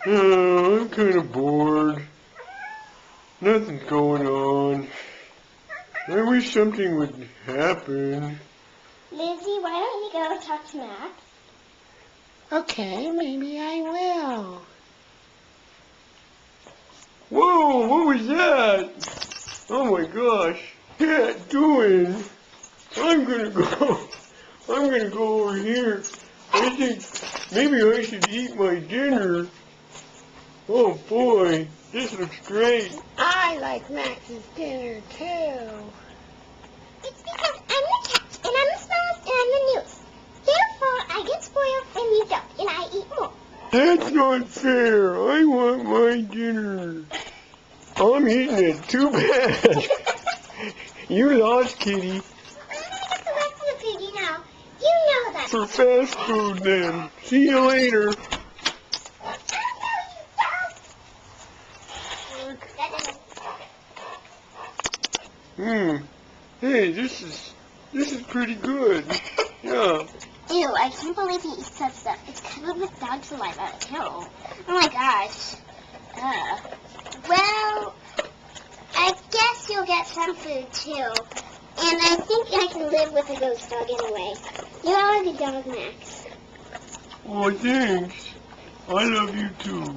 I'm kind of bored. Nothing's going on. I wish something would happen. Lizzie, why don't you go talk to Max? Okay, maybe I will. Whoa, what was that? Oh my gosh. Cat doing? I'm gonna go over here. I think maybe I should eat my dinner. Oh boy, this looks great. I like Max's dinner too. It's because I'm the cat, and I'm the smallest, and I'm the newest. Therefore, I get spoiled, and you don't, and I eat more. That's not fair. I want my dinner. I'm eating it. Too bad. You lost, kitty. I'm gonna get the rest of the piggy now. You know that. For fast food then. See you later. Hey, this is pretty good. Yeah. Ew, I can't believe he eats that stuff. It's covered with dog saliva. Ew. Oh my gosh. Well, I guess you'll get some food too. And I think I can live with a ghost dog anyway. You are the dog, Max. Oh, thanks. I love you too.